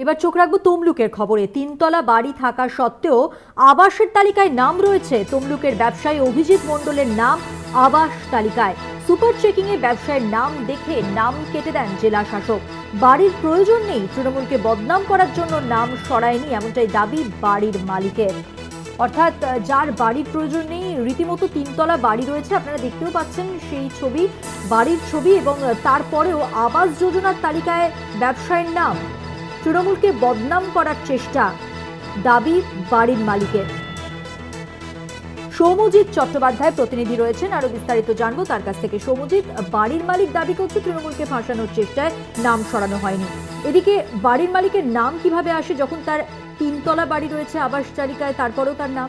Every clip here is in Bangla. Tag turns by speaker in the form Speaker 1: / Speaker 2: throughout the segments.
Speaker 1: এবার চোখ রাখবো তমলুকের খবরে। তিনতলা বাড়ি থাকা সত্ত্বেও আবাসের তালিকায় নাম রয়েছে তমলুকের ব্যবসায়ী অভিজিৎ মণ্ডলের নাম আবাস তালিকায়। সুপার চেকিং এ ব্যবসায়ীর নাম দেখে নাম কেটে দেন জেলা শাসক। বাড়ির প্রয়োজন নেই, তৃণমূলকে বদনাম করার জন্য নাম সরায়নি, এমনটাই দাবি বাড়ির মালিকের। অর্থাৎ যার বাড়ির প্রয়োজন নেই, রীতিমতো তিনতলা বাড়ি রয়েছে, আপনারা দেখতেও পাচ্ছেন সেই ছবি, বাড়ির ছবি, এবং তারপরেও আবাস যোজনার তালিকায় ব্যবসায়ীর নাম। তৃণমূলকে বদনাম করার চেষ্টা, দাবি বাড়ির মালিকের। সৌম্যজিৎ চট্টোপাধ্যায় প্রতিনিধি রয়েছেন, আরো বিস্তারিত জানবো তার কাছ থেকে। সৌম্যজিৎ, বাড়ির মালিক দাবি করছে তৃণমূলকে ফাঁসানোর চেষ্টায় নাম সরানো হয়নি। এদিকে বাড়ির মালিকের নাম কিভাবে আসে যখন তার তিনতলা বাড়ি রয়েছে আবাস তালিকায়, তারপরেও তার নাম?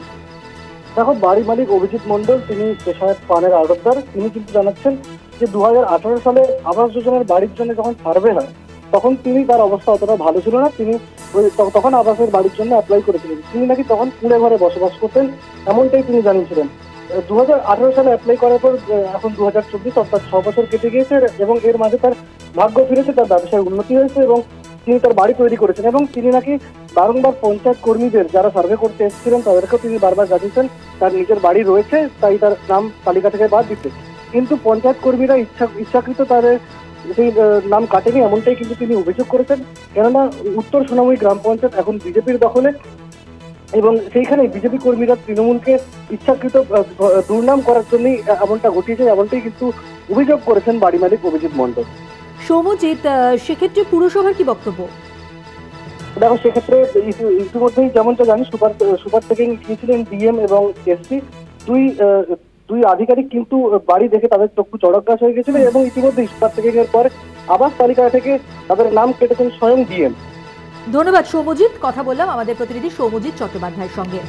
Speaker 2: দেখো, বাড়ির মালিক অভিজিৎ মণ্ডল, তিনি পেশায় পানের আড়তদার। তিনি কিন্তু জানাচ্ছেন যে 2018 সালে আবাস যোজনার বাড়ির জন্য যখন সার্ভে হয়, তখন তিনি, তার অবস্থা অতটা ভালো ছিল না, তিনি তখন আবাসের বাড়ির জন্য অ্যাপ্লাই করেছিলেন। তিনি নাকি তখন কুড়ে ঘরে বসবাস করতেন, এমনটাই তিনি জানিয়েছিলেন। 2018 সালে অ্যাপ্লাই করার পর এখন 2024, অর্থাৎ 6 বছর কেটে গিয়েছে, এবং এর মাঝে তার ভাগ্য ফিরেছে, তার ব্যবসায় উন্নতি হয়েছে এবং তিনি তার বাড়ি তৈরি করেছেন। এবং তিনি নাকি বারংবার পঞ্চায়েত কর্মীদের, যারা সার্ভে করতে এসেছিলেন, তাদেরকেও তিনি বারবার জানিয়েছেন তার নিজের বাড়ি রয়েছে, তাই তার নাম তালিকা থেকে বাদ দিতে। কিন্তু পঞ্চায়েত কর্মীরা ইচ্ছাকৃত তাদের সেই নাম কাটেনি, এমনটাই কিন্তু তিনি অভিযোগ করেছেন। কেননা উত্তর সোনামুড়ি গ্রাম পঞ্চায়েত এখন বিজেপির দখলে, এবং সেইখানে বিজেপি কর্মীরা তৃণমূলকে ইচ্ছাকৃত দুর্নাম করার জন্যই এমনটা ঘটিয়েছে, এমনটাই কিন্তু অভিযোগ করেছেন বাড়ি মালিক অভিজিৎ মণ্ডল।
Speaker 1: সৌম্যজিৎ, সেক্ষেত্রে পুরসভার কি বক্তব্য?
Speaker 2: দেখো, সেক্ষেত্রে ইতিমধ্যেই যেমনটা জানি, সুপার চেকিং গিয়েছিলেন ডিএম এবং এসপি, দুই আধিকারিক কিন্তু বাড়ি দেখে তাদের চক্ষু চড়ক গাছ হয়ে গেছিল, এবং ইতিমধ্যে সুপার চেকিং এর পর আবাস তালিকা থেকে তাদের নাম কেটেছেন স্বয়ং ডিএম।
Speaker 1: ধন্যবাদ সৌম্যজিৎ, কথা বললাম আমাদের প্রতিনিধি সৌম্যজিৎ চট্টোপাধ্যায়ের সঙ্গে।